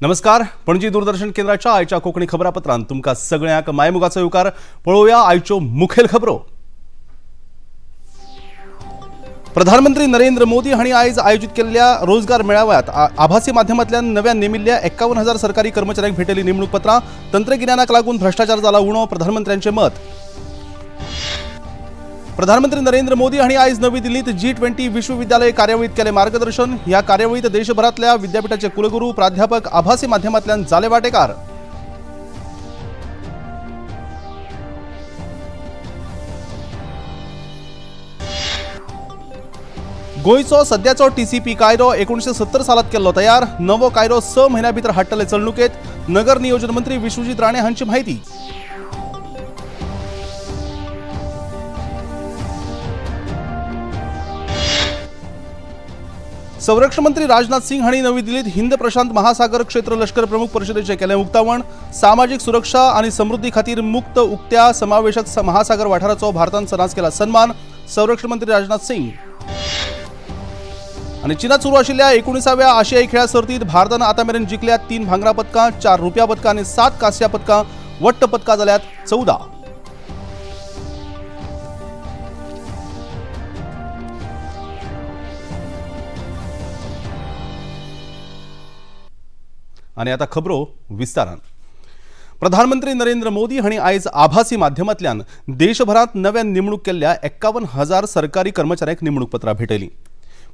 नमस्कार. पणजी दूरदर्शन केंद्राच्या आयच्या कोकणी खबरापत्रांत तुमका सगळ्यांक मायमुगाचो येवकार. पळोवया आयच्यो मुखेल खबरो. प्रधानमंत्री नरेंद्र मोदी हांणी आयज आयोजित केल्ल्या रोजगार मेळाव्यात आभासी माध्यमांतल्यान नव्यान नेमिल्ल्या 51,000 सरकारी कर्मचाऱ्यांक भेटयली नेमणूक पत्रां. तंत्रगिन्यानाक लागून भ्रष्टाचार जाला उणो, प्रधानमंत्र्यांचे मत. प्रधानमंत्री नरेंद्र मोदी हांणी आयज नवी दिल्लीत G20 विश्वविद्यालय कार्यावळीत केले मार्गदर्शन. ह्या कार्यावळीत देशभरातल्या विद्यापीठाचे कुलगुरू, प्राध्यापक आभासी माध्यमांतल्यान जाले वांटेकार. गोयचो सध्याचो TCP कायदो 1970 सालात केल्लो तयार. नवो कायदो 6 म्हयन्यां भितर हाडटले चलणुकेत. नगर नियोजन मंत्री विश्वजीत राणे हांची माहिती. संरक्षण मंत्री राजनाथ सिंह हांणी नवी दिल्लीत हिंद प्रशांत महासागर क्षेत्र लष्कर प्रमुख परिषदेचे केले उक्तावण. सामाजिक सुरक्षा आणि समृद्धी खातीर मुक्त उक्त्या समावेशक महासागर वाठाराचो भारतान सदांच केला सन्मान. संरक्षण मंत्री राजनाथ सिंह. आणि चीनात सुरू आशिल्ल्या 19व्या आशियाई खेळा सर्तीत भारतान आतामेरेन जिखल्या 3 भांगरा पदकां, 4 रुप्या पदकां आणि 7 कांस्य पदकां. वट्ट पदकां जाल्यात 14. आणि आता खबरो विस्तारान. प्रधानमंत्री नरेंद्र मोदी हांणी आयज आभासी माध्यमांतल्यान देशभरात नव्यान नेमणूक केल्ल्या 51,000 सरकारी कर्मचाऱ्यांक नेमणूक पत्रां भेटयलीं.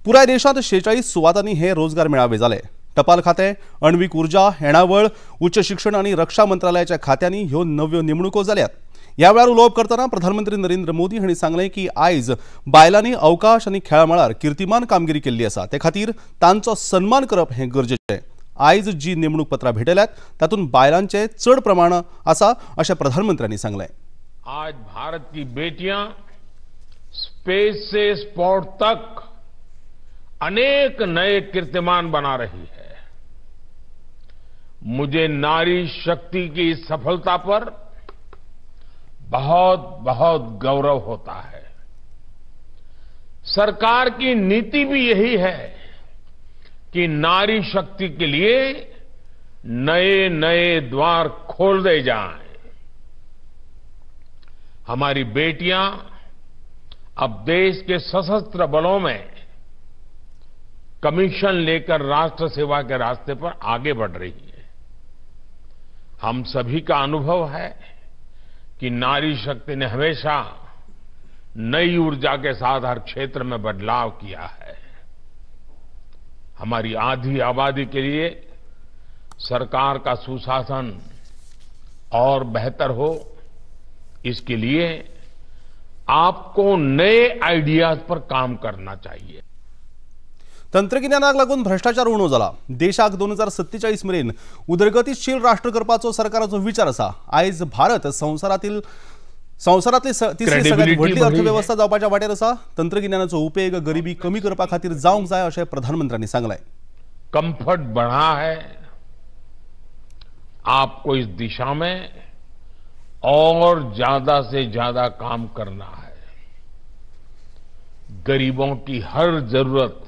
पुराय देशांत 46 सुवातांनी हे रोजगार मेळावे जाले. टपाल खाते, अण्वीक उर्जा, येणावळ, उच्च शिक्षण आणि रक्षा मंत्रालयाच्या खात्यांनी ह्यो नव्यो नेमणुको जाल्यात. ह्या वेळार उलोवप करतना प्रधानमंत्री नरेंद्र मोदी हांणी सांगलें की आयज बायलांनी अवकाश आनी खेळा मळार कीर्तिमान कामगिरी केल्ली आसा. ते खातीर तांचो सन्मान करप हें गरजेचें. आयज जी नेमणूक पत्रां भेटयल्यात तातूंत बायलांचे चड प्रमाण आसा अशें प्रधानमंत्र्यांनी सांगलें. आज भारत की बेटियां स्पेस से स्पोर्ट तक अनेक नए कीर्तिमान बना रही है. मुझे नारी शक्ति की इस सफलता पर बहुत बहुत गौरव होता है. सरकार की नीति भी यही है कि नारी शक्ति के लिए नए नए द्वार खोल दे जाएं. हमारी बेटियां अब देश के सशस्त्र बलों में कमीशन लेकर राष्ट्र सेवा के रास्ते पर आगे बढ़ रही है. हम सभी का अनुभव है कि नारी शक्ति ने हमेशा नई ऊर्जा के साथ हर क्षेत्र में बदलाव किया है. हमारी आधी आबादी के लिए सरकार का सुशासन और बेहतर हो, इसके लिए आपको नए आइडियाज पर काम करना चाहिए. तंत्रगिन्यानाक लागून भ्रष्टाचार उणो जाला. देशाक 2047 मेरेन उदरगतीशील राष्ट्र करपाचो सरकाराचो विचार आसा. आयज भारत संवसारातली तिसरी सगळ्यात व्हडली अर्थव्यवस्था जावपाच्या वाटेर आसा. तंत्रगिन्यानाचो उपेग गरिबी कमी करपा खातीर जावंक जाय अशें प्रधानमंत्र्यांनी सांगलें. कंफर्ट बढ़ा है. आपको इस दिशा में और ज्यादा से ज्यादा काम करना है. गरीबों की हर जरूरत,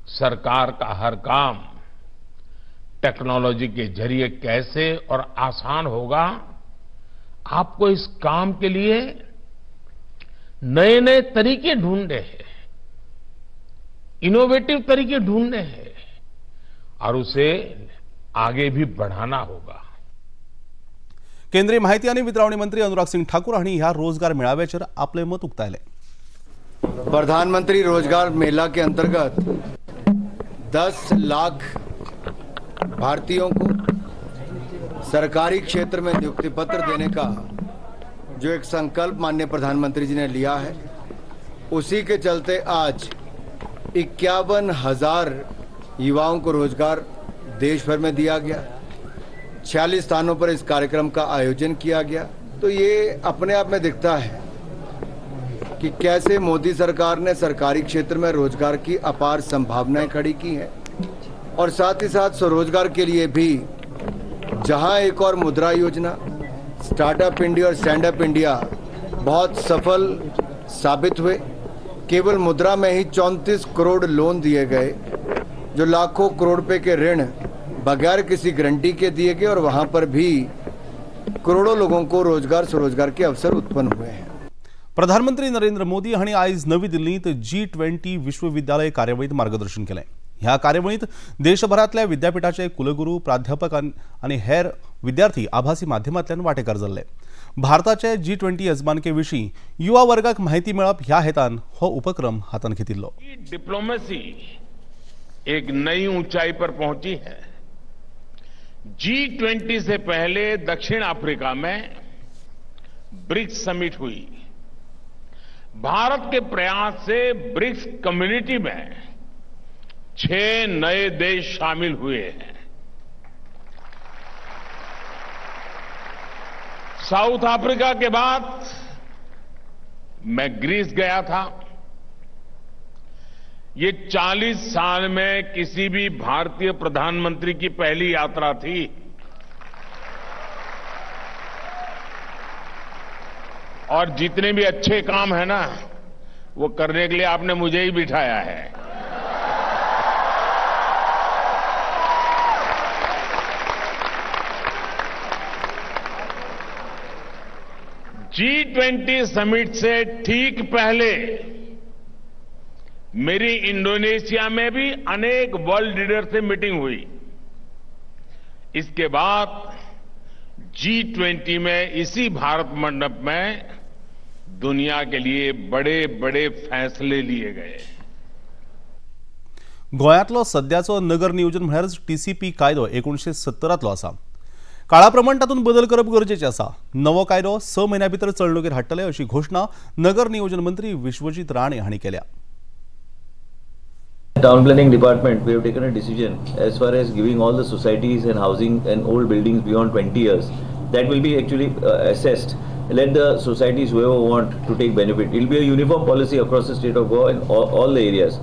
सरकार का हर काम टेक्नोलॉजी के जरिए कैसे और आसान होगा, आपको इस काम के लिए नए नए तरीके ढूंढने हैं, इनोवेटिव तरीके ढूंढने हैं और उसे आगे भी बढ़ाना होगा. केंद्रीय माहिती आणि वितरावणी मंत्री अनुराग सिंह ठाकूर हांणी ह्या रोजगार मेळाव्याचेर आपले मत उक्तायले. प्रधानमंत्री रोजगार मेला के अंतर्गत 10 लाख भारतीयों को सरकारी क्षेत्र में नियुक्ति पत्र देने का जो एक संकल्प माननीय प्रधानमंत्री जी ने लिया है, उसी के चलते आज 51,000 युवाओं को रोजगार देश भर में दिया गया. 46 स्थानों पर इस कार्यक्रम का आयोजन किया गया. तो ये अपने आप में दिखता है कि कैसे मोदी सरकार ने सरकारी क्षेत्र में रोजगार की अपार संभावनाएं खड़ी की हैं और साथ ही साथ स्वरोजगार के लिए भी जहां एक और मुद्रा योजना, स्टार्टअप इंडिया और स्टैंड अप इंडिया बहुत सफल साबित हुए। केवल मुद्रा में ही 34 करोड़ लोन दिए गए, जो लाखों करोड़ रुपए के ऋण बगैर किसी गारंटी के दिए गए, और वहां पर भी करोड़ों लोगों को रोजगार स्वरोजगार के अवसर उत्पन्न हुए हैं। प्रधानमंत्री नरेंद्र मोदी हांणी आयज नवी दिल्लीत G20 विश्वविद्यालय कार्यावळीत मार्गदर्शन केलें। ह्या कार्यावळीत देशभरातल्या विद्यापीठाचे कुलगुरू, प्राध्यापक आणि हेर विद्यार्थी आभासी माध्यमांतल्यान वांटेकार जाल्ले। भारताचे G20 येजमानकेविशीं युवा वर्गाक माहिती मेळप ह्या हेतान हो उपक्रम हातान घेतिल्लो। डिप्लोमेसी एक नई ऊंचाई पर पहुंची है। G20 से पहले दक्षिण अफ्रीका में ब्रिक्स समिट हुई। भारत के प्रयास से ब्रिक्स कम्युनिटी में 6 नए देश शामिल हुए हैं। साउथ अफ्रीका के बाद मैं ग्रीस गया था। ये 40 साल में किसी भी भारतीय प्रधानमंत्री की पहली यात्रा थी। और जितने भी अच्छे काम है ना, वो करने के लिए आपने मुझे ही बिठाया है। G20 समिट से ठीक पहले मेरी इंडोनेशिया में भी अनेक वर्ल्ड लीडर से मीटिंग हुई। इसके बाद G20 में इसी भारत मंडप में दुनिया के लिए बड़े बड़े फैसले लिए गए। गोंयांतलो सध्याचो नगर नियोजन म्हळ्यार TCP कायदो 1970 आसा। काळाप्रमाण तातूंत बदल करप गरजेचें आसा। नवो कायदो 6 म्हयन्यां भितर चलणुकेर हाडटले अशी घोषणा नगर नियोजन मंत्री विश्वजीत राणे हांणी केल्या। Town planning department, we have taken a decision as far as giving all the societies and housing and old buildings beyond 20 years. That will be actually assessed. Let the societies, whoever want to take benefit. It will be a uniform policy across the state of Goa in all the areas.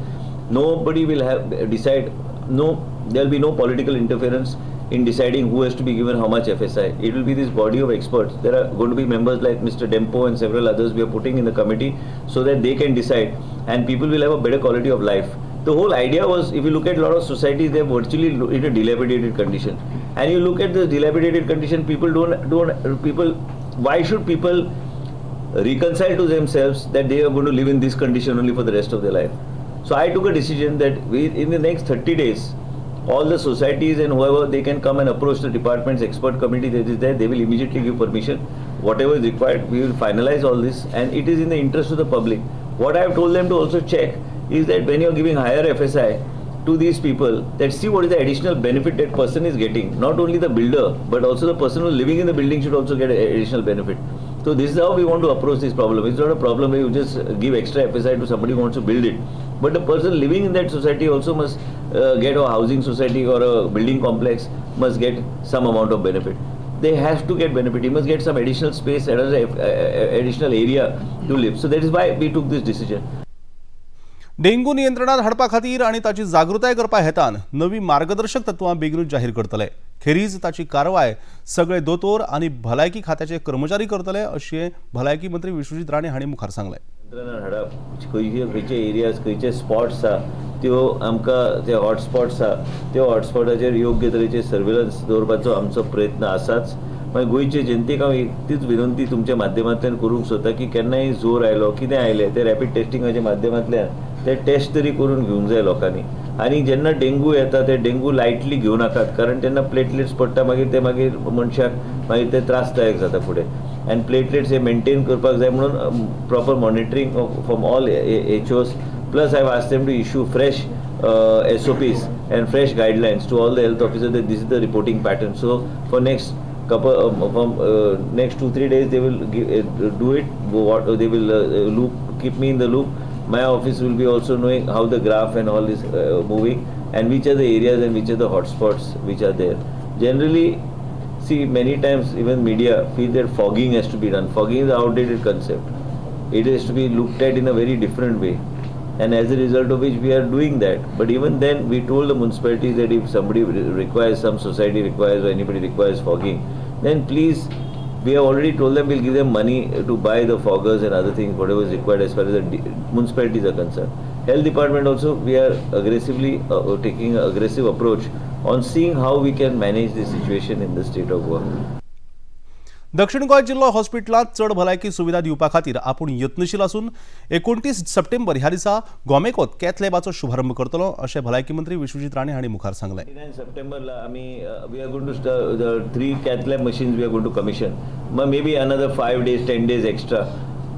Nobody will have decide. No, there will be no political interference in deciding who has to be given how much FSI. It will be this body of experts. There are going to be members like Mr. Dempo and several others we are putting in the committee so that they can decide, and people will have a better quality of life. The whole idea was, if you look at a lot of societies, they're virtually in a dilapidated condition. And you look at the dilapidated condition, why should people reconcile to themselves that they are going to live in this condition only for the rest of their life? So I took a decision that in the next 30 days, all the societies and whoever, they can come and approach the department's expert committee that is there. They will immediately give permission. Whatever is required, we will finalize all this, and it is in the interest of the public. What I have told them to also check is that when you are giving higher FSI to these people, that see what is the additional benefit that person is getting. Not only the builder, but also the person who is living in the building should also get additional benefit. So this is how we want to approach this problem. It's not a problem where you just give extra FSI to somebody who wants to build it. But the person living in that society also must get, a housing society or a building complex must get some amount of benefit. They have to get benefit. He must get some additional space, additional area to live. So that is why we took this decision. Dengue नियंत्रणात हाडपा खातीर आनी ताची जागृताय करपा हेतान नवी मार्गदर्शक तत्वां बेगीनूच जाहीर करतले। खेरीज ताची कारवाय सगळे दोतोर आनी भलायकी खात्याचे कर्मचारी करतले अशें भलायकी मंत्री विश्वजीत राणे हांणी मुखार सांगलें। नियंत्रणात हाडप खंयचे एरियाज, खंयचे स्पॉट्स आसा त्यो आमकां, जे हॉटस्पॉट्स आसा त्यो हॉटस्पॉटाचेर योग्य तरेचे सर्वेलन्स दवरपाचो आमचो प्रयत्न आसाच। मागीर गोंयचे जनतेक हांव एकटीच विनंती तुमच्या माध्यमांतल्यान करूंक सोदता की केन्नाय जोर आयलो, कितें आयलें, ते रॅपीड टेस्टिंगाच्या माध्यमांतल्यान ते टेस्ट तरी करून घेवंक जाय लोकांनी। आनी जेन्ना डेंगू येता ते डेंगू लायटली घेवं नाकात, कारण तेन्ना प्लेटलेट्स पडटा, मागीर मनशाक मागीर ते त्रासदायक जाता फुडें। एंड प्लेटलेट्स हे मेंटेन करपाक जाय म्हणून proper monitoring from all HOs. Plus I have asked them to issue fresh SOPs and fresh guidelines to all the health officers that this is the reporting pattern. So for next next 2-3 days they will do it. They will keep me in the loop. My office will be also knowing how the graph and all is moving, and which are the areas and which are the hotspots which are there. Generally, see, many times even media feel that fogging has to be done. Fogging is an outdated concept. It has to be looked at in a very different way, and as a result of which we are doing that. But even then, we told the municipalities that if somebody requires, some society requires or anybody requires fogging, then please We have already told them we'll give them money to buy the foggers and other things, whatever is required as far as the municipalities are concerned. Health department also, we are aggressively taking an aggressive approach on seeing how we can manage the situation in the state of Goa. दक्षिण गोंय जिल्लो हॉस्पिटलांत चड भलायकी सुविधा दिवपा खातीर आपूण यत्नशील असून 29 सप्टेंबर ह्या दिसा गोमेकोत कॅथ लॅबाचो शुभारंभ करतलो अशें भलायकी मंत्री विश्वजीत राणे हांणी मुखार सांगलें. 29 सप्टेंबर आमी we are going to start the 3 cath lab machines we are going to commission. Maybe another 5 days 10 days extra.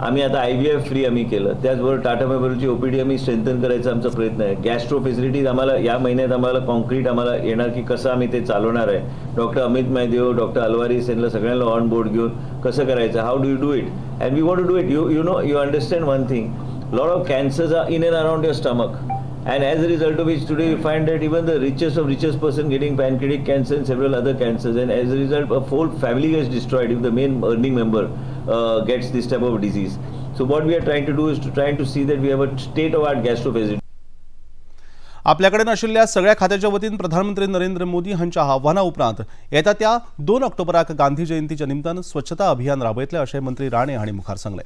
आम्ही आता IVF फ्री आम्ही केलं. त्याचबरोबर टाटा मेमोरियलची OPD आम्ही स्ट्रेंथन करायचा आमचा प्रयत्न आहे. गॅस्ट्रो फॅसिलिटीज आम्हाला या महिन्यात आम्हाला कॉन्क्रीट आम्हाला येणार की कसं आम्ही ते चालवणार आहे. डॉक्टर अमित मैदेव, डॉक्टर अलवारीस यांना सगळ्यांना ऑन बोर्ड घेऊन कसं करायचं, how do you do it, and we want to do it. You know you understand one thing, lot of cancers are in and around your stomach. And as a result of which today we find that even the richest of richest person getting pancreatic cancer and several other cancers, and as a result a whole family gets destroyed if the main earning member gets this type of disease. So what we are trying to do is to see that we have a state of art gastro facility. आपल्याकडे आशिल्ल्या सगळ्या खात्याच्या वतीन प्रधानमंत्री नरेंद्र मोदी हांच्या आव्हाना उपरांत येता त्या 2 ऑक्टोबराक गांधी जयंतीच्या निमतान स्वच्छता अभियान राबयतले अशें मंत्री राणे हांणी मुखार सांगलें.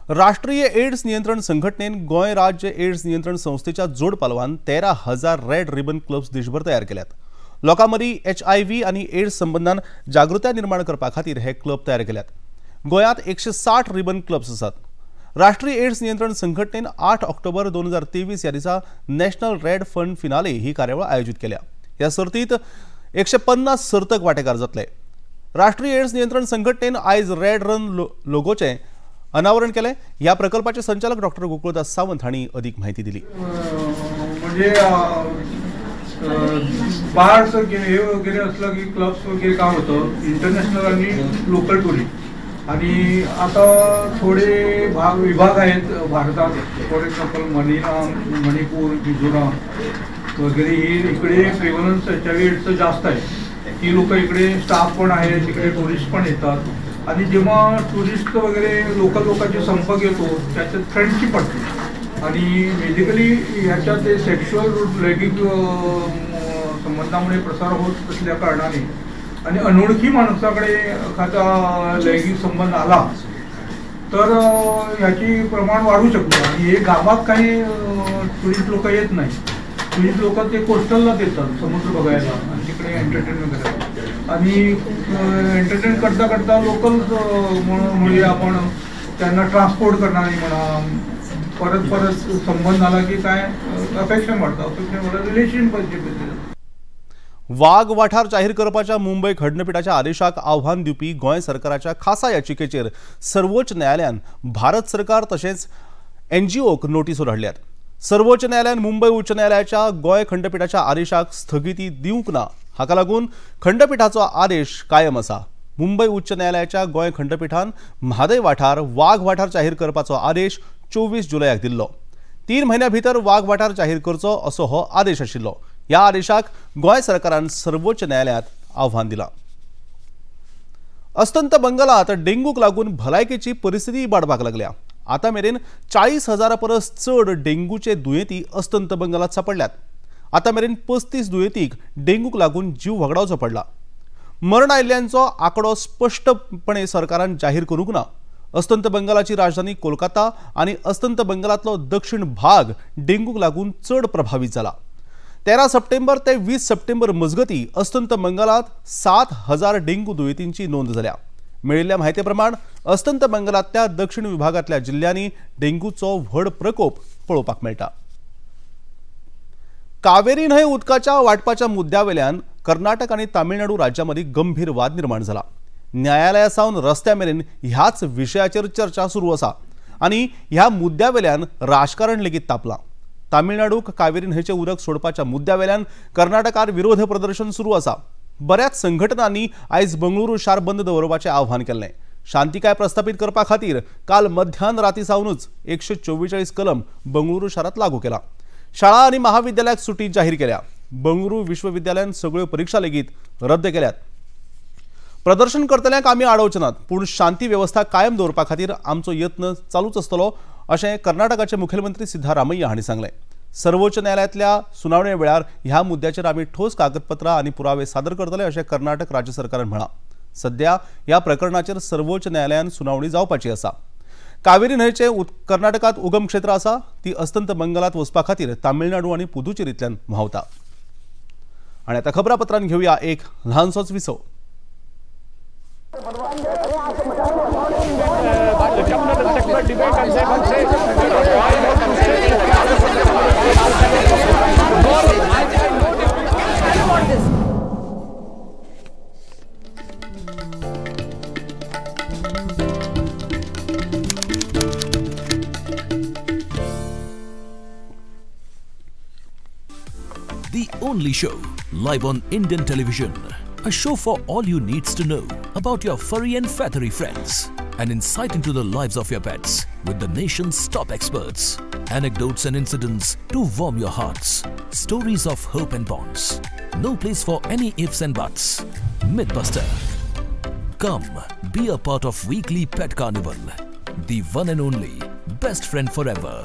राष्ट्रीय एड्स नियंत्रण संघटनेन गोंय राज्य एड्स नियंत्रण संस्थेच्या जोड पालवान 13,000 रेड रिबन क्लब्स देशभर तयार केल्यात. लोकां मदीं HIV आनी एड्स संबंधान जागृताय निर्माण करपा खातीर हे क्लब तयार केल्यात. गोंयांत 160 रिबन क्लब्स आसात. राष्ट्रीय एड्स नियंत्रण संघटनेन 8 ऑक्टोबर 2023 ह्या दिसा नॅशनल रेड फंड फिनाले ही कार्यावळ आयोजीत केल्या. ह्या सर्तींत 150 सर्तक वांटेकार जातले. राष्ट्रीय एड्स नियंत्रण संघटनेन आयज रेड रन लोगोचे अनावरण केले. ह्या प्रकल्पाचे संचालक डॉक्टर गोकुळदास सावंत हांणी अधिक माहिती दिली. म्हणजे बाहेरचं हे वगैरे असलं की क्लब्स वगैरे काम होतं इंटरनॅशनल आणि लोकल टुरिस्ट. आणि आता थोडे विभाग आहेत भारतात, फॉर एक्झाम्पल मणिपूर, मिझोराम वगैरे हे इकडे प्रेव्हलन्स HIV एड्सचं जास्त आहे. ती लोक इकडे स्टाफ पण आहे, तिकडे टुरिस्ट पण येतात. आणि जेव्हा टुरिस्ट वगैरे लोकल लोकांचे संपर्क येतो त्याच्यात फ्रेंडशिप पडते. आणि बेसिकली ह्याच्यात ते सेक्शुअल लैंगिक संबंधामुळे प्रसार होत असल्या कारणाने आणि अनोळखी माणसाकडे एखादा लैंगिक संबंध आला तर ह्याची प्रमाण वाढू शकतो. आणि हे गावात काही टुरिस्ट लोक येत नाही. टुरिस्ट लोक ते कोस्टलला येतात समुद्र बघायला आणि तिकडे एंटरटेनमेंट करायला. आणि एंटरटेन करता करता लोकल मुळे आपण त्यांना ट्रान्सपोर्ट करणारी म्हणा, परत परत संबंध आला की काय अफेक्शन वाढतं, अफेक्शन वाढतं, रिलेशनशिप. वाघ वाठार जाहीर करपाच्या मुंबई खंडपीठाच्या आदेशाक आव्हान दिवपी गोंय सरकाराच्या खासा याचिकेचेर सर्वोच्च न्यायालयान भारत सरकार तशेंच NGOक नोटीसो धाडल्यात. सर्वोच्च न्यायालयान मुंबई उच्च न्यायालयाच्या गोंय खंडपीठाच्या आदेशाक स्थगिती दिवंक ना. हाका लागून खंडपीठाचो आदेश कायम आसा. मुंबई उच्च न्यायालयाच्या गोंय खंडपीठान म्हादय वाठार वाघ वाठार जाहीर करपाचो आदेश 24 जुलयाक दिल्लो. 3 म्हयन्या भितर वाघ वाठार जाहीर करचो असो हो आदेश आशिल्लो. ह्या आदेशाक गोंय सरकारान सर्वोच्च न्यायालयात आव्हान दिलां. अस्तंत बंगालात डेंगूक लागून भलायकेची परिस्थिती इबाडपाक लागल्या. आता मेरेन 40,000 परस चड डेंगूचे दुयेंती अस्तंत बंगालात सापडल्यात. आता मेरेन 35 दुयेंतीक डेंगूक लागून जीव वगडावचो पडला. मरण आयिल्ल्यांचो आंकडो स्पश्टपणे सरकारान जाहीर करूंक ना. अस्तंत बंगालाची राजधानी कोलकाता आनी अस्तंत बंगालातलो दक्षिण भाग डेंगूक लागून चड प्रभावित जाला. 13 सप्टेंबर ते 20 सप्टेंबर मजगती अस्तंत बंगालात 7,000 डेंगू दुयेंतींची नोंद जाल्या. मेळिल्ल्या म्हायती प्रमाण अस्तंत बंगालातल्या दक्षिण विभागातल्या जिल्ह्यांनी डेंगूचो व्हड प्रकोप पळोवपाक मेळटा. कावेरी न्हंय उदकाच्या वाटपाच्या मुद्द्यावेल्यान कर्नाटक आणि तामिळनाडू राज्यांमदी गंभीर वाद निर्माण जाला. न्यायालयासावन रस्त्या मेरेन ह्याच विशयाचेर चर्चा सुरू आसा आणि ह्या मुद्द्यावेल्यान राजकारण लेगीत तापलां. तामिळनाडूक कावेरी न्हंयचे उदक सोडपाच्या मुद्द्यावेल्यान कर्नाटकात विरोध प्रदर्शन सुरू आसा. बऱ्याच संघटनांनी आयज बंगळुरू शार बंद दवरपाचें आव्हान केल्लें. शांतिकाय प्रस्थापित करपा खातीर काल मध्यान रातीसावनूच 144 कलम बंगळुरू शारात लागू केला. शाळा आणि महाविद्यालयाक सुटी जाहीर केल्या. बंगळुरू विश्वविद्यालयान सगळ्यो परीक्षा लेगीत रद्द केल्यात. प्रदर्शन करतल्यांक आमी आडवचे नात, पूण शांती वेवस्था कायम दवरपा खातीर आमचो यत्न चालूच आसतलो अशें कर्नाटकाचे मुखेलमंत्री सिद्धारामय्या हांणी सांगलें. सर्वोच्च न्यायालयातल्या सुनावणे वेळार ह्या मुद्द्याचेर आमी ठोस कागदपत्रां आनी पुरावे सादर करतले अशें कर्नाटक राज्य सरकारान म्हळां. सध्या या प्रकरणाचेर सर्वोच्च न्यायालयान सुनावणी जावपाची आसा। कावेरी न्हंयचे कर्नाटकात उगम क्षेत्र आसा, ती अस्तंत बंगालात वचपा खातीर तामिळनाडू आणि पुदुचेरींतल्यान व्हांवता। आणि आता खबरापत्रांत घेऊया एक ल्हानसोच विसव। The only show live on Indian television. A show for all you needs to know about your furry and feathery friends. An insight into the lives of your pets with the nation's top experts. Anecdotes and incidents to warm your hearts. Stories of hope and bonds. No place for any ifs and buts. Mythbuster. Come, be a part of weekly Pet Carnival. The one and only best friend forever.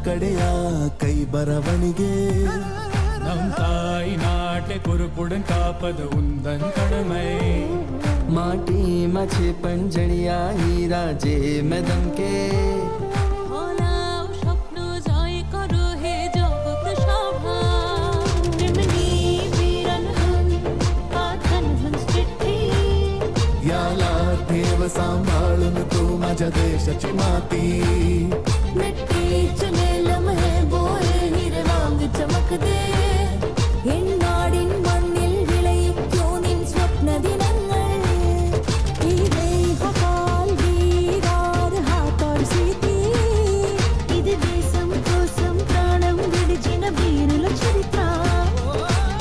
ಕಡೆಯ ಕೈ ಬರವಣಿಗೆ ನಮ್ ತಾಯಿ ನಾಟೆ ಕುರುಪುಡನ್ ಕಾಪದ ಉಂದನ್ ಕಡಮೈ माटी माझे पंजणिया हीरा जे मैदम के স্বপ্ন জয় করো হে জগৎ সভা প্রেমনী বিরলহন पाथन हंस चिट्ठी याला देव सांभाळून तू माझ्या देशाची माती मिट्टी चले लम्हे बोए हीरे वांग चमक दे हिन्नाडिन मण्णिल विളയിക്കൂ നിൻ സ്വപ്ന ദിനങ്ങൾ ഈ ദേഹകാൽ വീരാർ ഹാത്തോർ സീതി ഇത് ദേശം కోసం ప్రాణం విడిచిన వీరుల చరిత్ర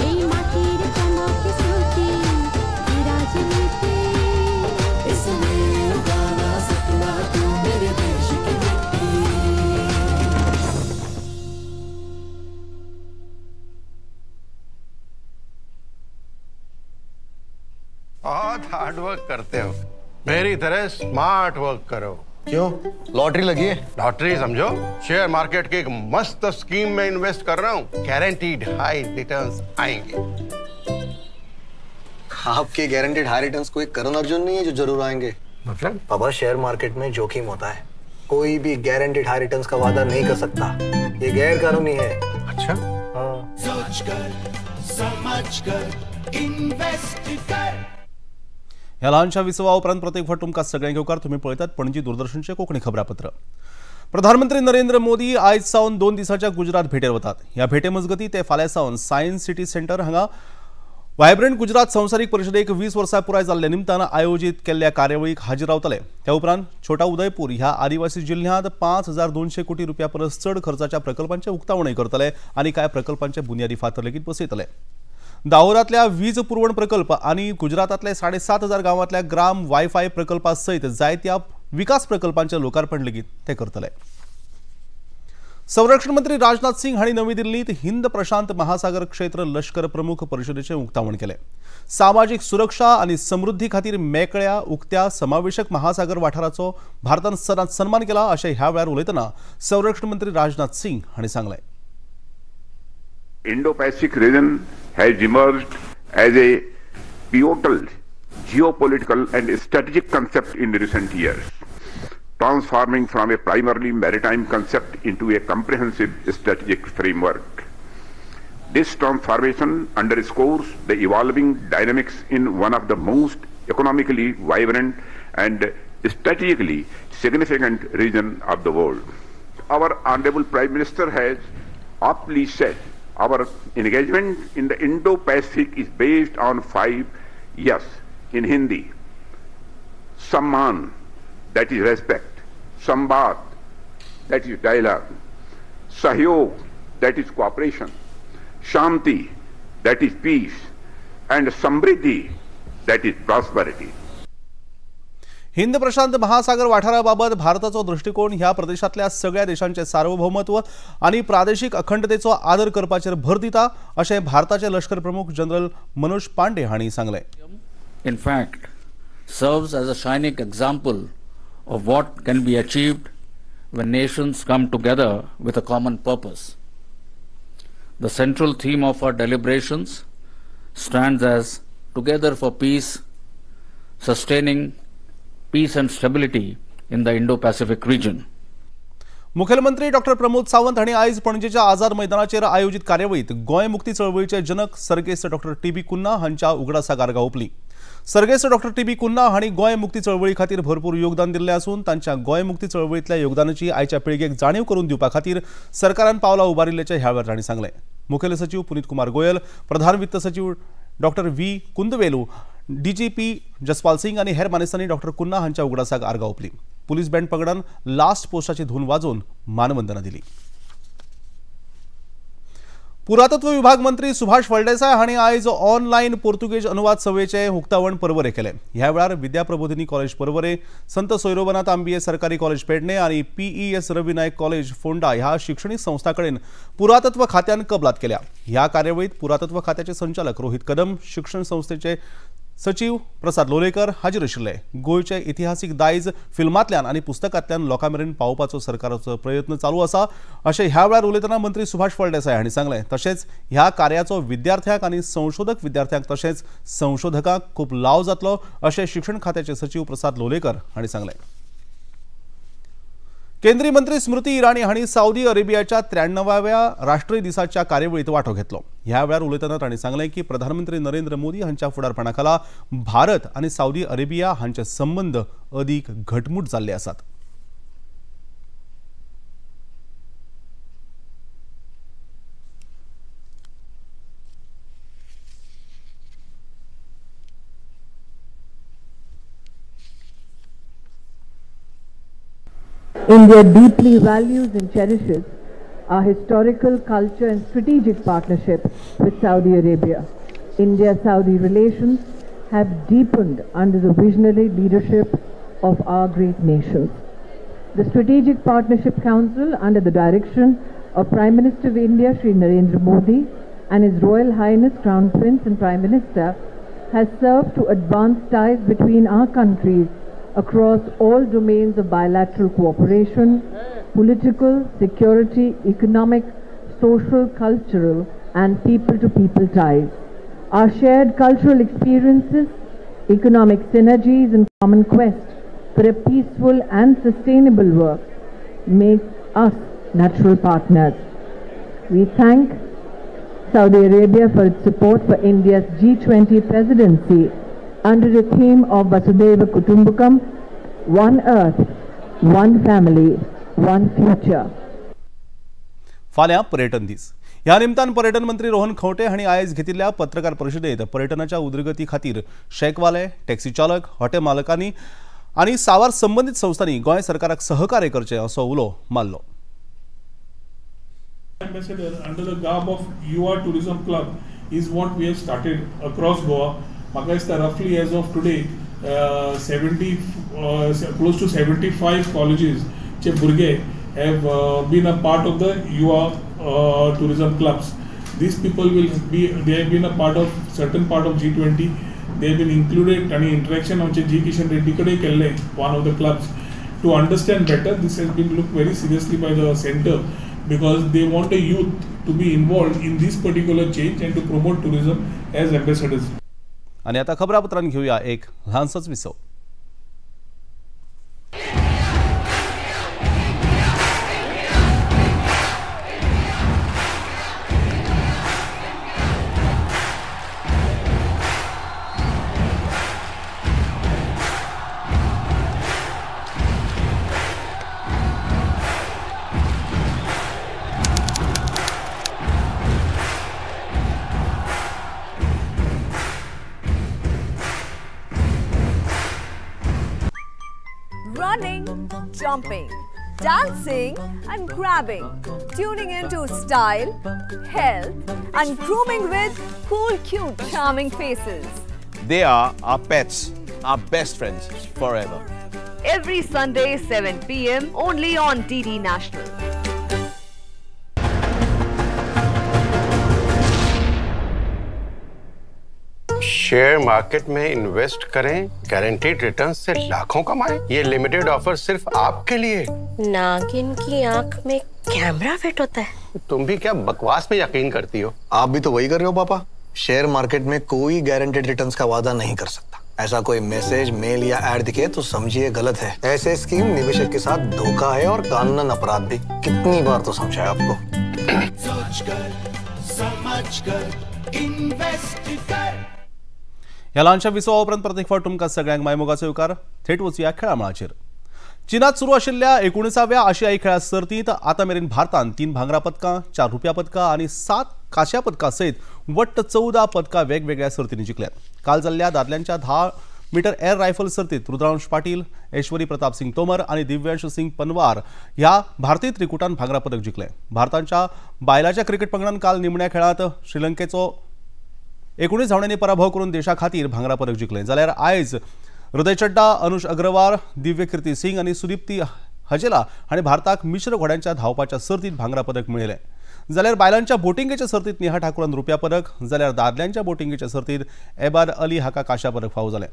ఈ మాటిర కమకి స్మృతి ఈ రాజనీతి इसमें उगाना सपना तू मेरे देश की मिट्टी बहुत हार्ड वर्क करते हो, मेरी तरह स्मार्ट वर्क करो। क्यों? लॉटरी लगी है? लॉटरी समझो, शेयर मार्केट की एक मस्त स्कीम में इन्वेस्ट कर रहा हूँ, गारंटीड हाई रिटर्न्स आएंगे। आपके गारंटीड हाई रिटर्न्स कोई करण अर्जुन नहीं है जो जरूर आएंगे। मतलब? बाबा, शेयर मार्केट में जोखिम होता है, कोई भी गारंटीड हाई रिटर्न्स का वादा नहीं कर सकता, ये गैर कानूनी है। अच्छा? हाँ। सोच कर समझ कर इन्वेस्ट कर ह्या ल्हानशा विसवा उपरांत प्रत्येक फावट तुमकां सगळ्यांक येवकार तुम्ही पळयतात पणजी दूरदर्शनचे कोंकणी खबरापत्र। प्रधानमंत्री नरेंद्र मोदी आयज सावन 2 दिसांच्या गुजरात भेटेर वतात। ह्या भेटे मजगती ते फाल्यां सावन सायन्स सिटी सेंटर हांगा वायब्रंट गुजरात संवसारीक परिशदेक 20 वर्सां पुराय जाल्ल्या निमतान आयोजीत केल्ल्या कार्यावळीक हाजीर रावतले। त्या उपरांत छोटा उदयपूर ह्या आदिवासी जिल्ह्यांत 5200 कोटी रुपया परस चड खर्चाच्या प्रकल्पांचे उक्तावणय करतले आणि कांय प्रकल्पांचे बुन्यादी फातर लेगीत बसयतले। दाहोदातल्या वीज पुरवण प्रकल्प आणि गुजरातातल्या 7500 गावांतल्या ग्राम वायफाय प्रकल्पा सयत जायत्या विकास प्रकल्पांचे लोकार्पण लेगीत ते करतले। संरक्षण मंत्री राजनाथ सिंग हांणी नवी दिल्लीत हिंद प्रशांत महासागर क्षेत्र लष्कर प्रमुख परिशदेचें उक्तावण केलें। सामाजीक सुरक्षा आनी समृद्धी खातीर मेकळ्या उक्त्या समावेशक महासागर वाठाराचो भारतान सदांच सन्मान केला अशें ह्या वेळार उलयतना संरक्षण मंत्री राजनाथ सिंग हांणी सांगलें। Indo-Pacific region has emerged as a pivotal geopolitical and strategic concept in recent years, transforming from a primarily maritime concept into a comprehensive strategic framework. This transformation underscores the evolving dynamics in one of the most economically vibrant and strategically significant region of the world. Our Honorable Prime Minister has aptly said, our engagement in the Indo-Pacific is based on 5 yes in Hindi. Samman, that is respect. Samvad, that is dialogue. Sahyog, that is cooperation. Shanti, that is peace. And Samriddhi, that is prosperity. Hind प्रशांत महासागर वाठाराबाबत भारताचो दृष्टिकोन ह्या प्रदेशातल्या सगळ्या देशांचे सार्वभौमत्व आणि प्रादेशिक अखंडतेचो आदर करपाचेर भर दिता अशें भारताचे लष्कर प्रमुख जनरल मनोज पांडे हांणी सांगले. In fact, serves as a shining example of what can be achieved when nations come together with a common purpose. The central theme of our deliberations stands as Together for Peace, Sustaining Peace and Stability in the Indo-Pacific region. मुखेलमंत्री डॉ. प्रमोद सावंत हांणी आयज पणजेच्या आझाद मैदानाचेर आयोजित कार्यावळीत गोंय मुक्ती चळवळीचे जनक सर्गेस्त डॉ. टी.बी. कुन्हा हांच्या उगडासाक आर्गां ओंपलीं. सर्गेस्त डॉ. टी.बी. कुन्हा हांणी गोंय मुक्ती चळवळी खातीर भरपूर योगदान दिल्लें आसून तांच्या गोंय मुक्ती चळवळींतल्या योगदानाची आयच्या पिळगेक जाणीव करून दिवपा खातीर सरकारान पावलां उबारिल्ल्याचें ह्या वेळार तांणी सांगलें. मुखेल सचिव पुनीत कुमार गोयल, प्रधान वित्त सचिव डॉ. व्ही. कुंदवेलू, डीजीपी जसपाल सिंग आनी हेर मानेस्तांनी डॉ. कुन्हा हांच्या उगडासाक आर्गां ओंपलीं. पुलीस बँड पगडान लास्ट पोस्टाची धून वाजोवन मानवंदना दिली. पुरातत्व विभाग मंत्री सुभाष फळदेसाय हांणी आयज ऑनलायन पोर्तुगेज अनुवाद सवेचे उक्तावण परवरे केले. ह्या वेळार विद्याप्रबोधिनी कॉलेज परवरे, संत सोयरोबनाथ आंबिये सरकारी कॉलेज पेडणे आणि पीईएस रवी नायक कॉलेज फोंडा ह्या शिक्षणीक संस्थांकडेन पुरातत्व खात्यान कबलात केल्या. ह्या कार्यावळीत पुरातत्व खात्याचे संचालक रोहित कदम, शिक्षण संस्थेचे सचिव प्रसाद लोलयेकर हाजीर आशिल्ले. गोंयचे इतिहासीक दायज फिल्मांतल्यान आनी पुस्तकांतल्यान लोकां मेरेन पावोवपाचो सरकाराचो प्रयत्न चालू आसा अशें ह्या वेळार उलयतना मंत्री सुभाष फळदेसाय हांणी सांगलें. तशेंच ह्या कार्याचो विद्यार्थ्यांक आनी संशोधक विद्यार्थ्यांक तशेंच संशोधकांक खूब लाव जातलो अशें शिक्षण खात्याचे सचिव प्रसाद लोलयेकर हांणी सांगलें. केंद्रीय मंत्री स्मृती इराणी हांणी सौदी अरेबियाच्या 93व्या राष्ट्रीय दिसाच्या कार्यावळीत वांटो घेतलो. ह्या वेळार उलयतना तांणी सांगलें की प्रधानमंत्री नरेंद्र मोदी हांच्या फुडारपणा खाला भारत आनी सौदी अरेबिया हांचे संबंद अदीक घटमूट जाल्ले आसात. India deeply values and cherishes our historical, culture and strategic partnership with Saudi Arabia. India-Saudi relations have deepened under the visionary leadership of our great nations. The Strategic Partnership Council, under the direction of Prime Minister of India, Shri Narendra Modi, and His Royal Highness Crown Prince and Prime Minister, has served to advance ties between our countries across all domains of bilateral cooperation, political, security, economic, social, cultural, and people-to-people ties. Our shared cultural experiences, economic synergies, and common quest for a peaceful and sustainable work make us natural partners. We thank Saudi Arabia for its support for India's G20 presidency under the theme of Vasudhaiva Kutumbakam, One Earth, One Family, One Future. फाल्यां पर्यटन दीस. ह्या निमतान पर्यटन मंत्री रोहन खंवटे हांणी आयज घेतिल्ल्या पत्रकार परिशदेंत पर्यटनाच्या उदरगती खातीर शेकवाले, टॅक्सी चालक, हॉटेल मालकांनी आनी सावार संबंदीत संस्थांनी गोंय सरकाराक सहकार्य करचें असो उलो मारलो. Ambassador, under the garb of UR Tourism Club, is what we have started across Goa. म्हाका दिसता roughly as of today, close to 75 colleges चे भुरगे have been a part of the UR tourism clubs. These people they have been a part of certain part of G20. They have been included and interaction आमचे G Kishan Reddy कडे केल्ले, one of the clubs. To understand better, this has been looked very seriously by the center because they want the youth to be involved in this particular change and to promote tourism as ambassadors. आणि आता खबरापत्रांत घेऊया एक लहानसोच विसव. Running, jumping, dancing and grabbing, tuning into style, health and grooming with cool, cute, charming faces. They are our pets, our best friends forever. Every Sunday, 7 p.m. only on DD National. Share market में invest करें, guaranteed return से लाखों कमाएं। ये limited offer सिर्फ आपके लिए। नागिन की आंख में कैमरा फिट होता है। तुम भी क्या बकवास में यकीन करती हो? आप भी तो वही कर रहे हो पापा। शेयर मार्केट में कोई गारंटीड रिटर्न्स का वादा नहीं कर सकता। ऐसा कोई मैसेज, मेल या ऐड दिखे तो समझिए गलत है। ऐसे स्कीम निवेशक के साथ धोखा है और कानूनन अपराध भी। कितनी बार तो समझाया आपको। सोचकर समझकर इन्वेस्ट कर। ह्या ल्हानशा विसवा उपरांत परत एक फावट तुमकां सगळ्यांक मायमोगाचो येवकार। थेट वचुया खेळामळाचेर। चीनात सुरू आशिल्ल्या 19व्या आशियाई खेळा सर्तींत आतां मेरेन भारतान 3 भांगरा पदकां, 4 रुप्या पदकां आनी 7 कांस्या पदकां सयत वट्ट 14 पदकां वेगवेगळ्या सर्तींनी जिखल्यात। काल जाल्ल्या दादल्यांच्या 10 मीटर एअर रायफल सर्तीत रुद्रांश पाटील, ऐश्वरी प्रताप सिंग तोमर आणि दिव्यांश सिंग पनवार ह्या भारतीय त्रिकुटान भांगरा पदक जिखलें। भारताच्या बायलांच्या क्रिकेट पंगडान काल निमण्या खेळांत श्रीलंकेचो 19 धांवड्यांनी पराभव करून देशा खातीर भांगरा पदक जिखलें। जाल्यार आयज हृदय चड्डा, अनुष अग्रवाल, दिव्य कीर्ती सिंग आणि सुदीप्ती हजेला हांणी भारताक मिश्र घोड्यांच्या धांवपाच्या सर्तीत भांगरा पदक मेळयलें। जाल्यार बायलांच्या बोटिंगेच्या सर्तीत नेहा ठाकुरान रुप्या पदक, जाल्यार दादल्यांच्या बोटिंगेच्या सर्तीत एबाद अली हाका कांस्या पदक फावो जालें।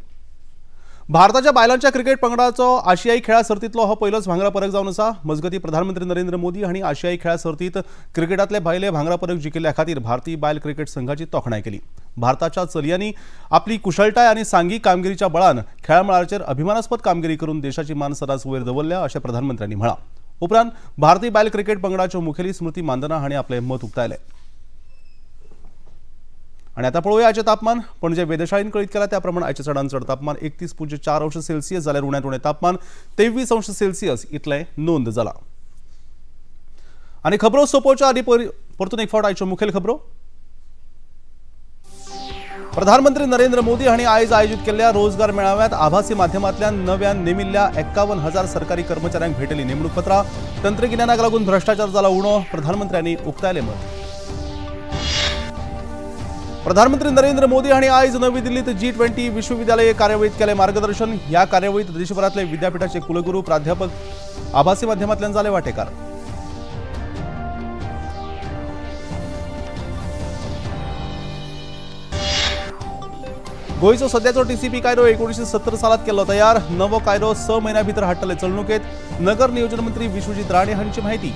भारताच्या बायलांच्या क्रिकेट पंगडाचो आशियाई खेळा सर्तींतलो हो पयलोच भांगरा पदक जावन आसा। मजगतीं प्रधानमंत्री नरेंद्र मोदी हांणी आशियाई खेळा सर्तींत क्रिकेटांतले भायले भांगरा पदक जिखिल्ल्या खातीर भारतीय बायल क्रिकेट संघाची तोखणाय केली। भारताच्या चलयांनी आपली कुशळटाय आनी सांघीक कामगिरीच्या बळान खेळामळाचेर अभिमानास्पद कामगिरी करून देशाची मान सदांच वयर दवरल्या अशें प्रधानमंत्र्यांनी म्हळां। उपरांत भारतीय बायल क्रिकेट पंगडाच्यो मुखेली स्मृती मानधना हांणी आपलें मत उक्तायलें। आणि आता पळोवया आयचें तापमान। पणजे वेधशाळेन कळीत केला त्या प्रमाण आयच्या चडांत चड तापमान 31.4 अंश सेल्सियस जाल्यार उण्यांत उणें तापमान 23 अंश सेल्सियस इतलें नोंद जालां। आनी खबरो सोंपोवच्या आदी परतून एक फावट आयच्यो मुखेल खबरो। प्रधानमंत्री नरेंद्र मोदी हांणी आयज आयोजीत केल्ल्या रोजगार मेळाव्यांत आभासी माध्यमांतल्यान नव्यान नेमिल्ल्या 51,000 सरकारी कर्मचाऱ्यांक भेटयली नेमणूक पत्रां। तंत्रगिन्यानाक लागून भ्रष्टाचार जाला उणो, प्रधानमंत्र्यांनी उक्तायलें मत। प्रधानमंत्री नरेंद्र मोदी हांणी आयज नवी दिल्लीत G20 विश्वविद्यालय कार्यावळीत केलें मार्गदर्शन। ह्या कार्यावळीत देशभरातले विद्यापीठाचे कुलगुरू, प्राध्यापक आभासी माध्यमांतल्यान जाले वांटेकार। गोंयचो सद्याचो TCP कायदो 1970 सालांत केल्लो तयार। नवो कायदो 6 म्हयन्यां भितर हाडटले चलणुकेत। नगर नियोजन मंत्री विश्वजीत राणे हांची माहिती।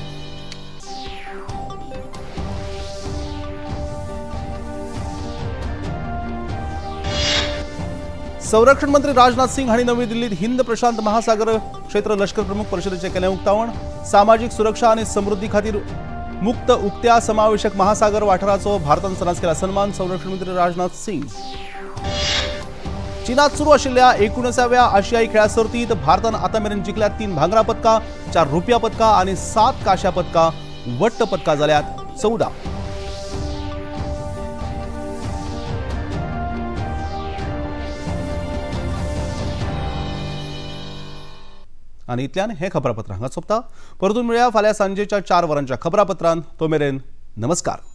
संरक्षण मंत्री राजनाथ सिंग हांणी नवी दिल्लीत हिंद प्रशांत महासागर क्षेत्र लष्कर प्रमुख परिशदेचें केलें उक्तावण। सामाजीक सुरक्षा आनी समृद्धी खातीर मुक्त उक्त्या समावेशक महासागर वाठाराचो भारतान सदांच केला सन्मान। संरक्षण मंत्री राजनाथ सिंग। चीनात सुरू आशिल्ल्या 19व्या आशियाई खेळा सर्तीत भारतान आतां मेरेन जिखल्यात 3 भांगरा पदकां, 4 रुप्या पदकां आनी 7 कांस्या पदकां, वट्ट पदकां जाल्यात 14। आनी इतल्यान हे खबरापत्र हांगा सोंपता। परतून मेळया फाल्यां सांजेच्या 4 वरांच्या खबरापत्रांत। तो मेरेन नमस्कार।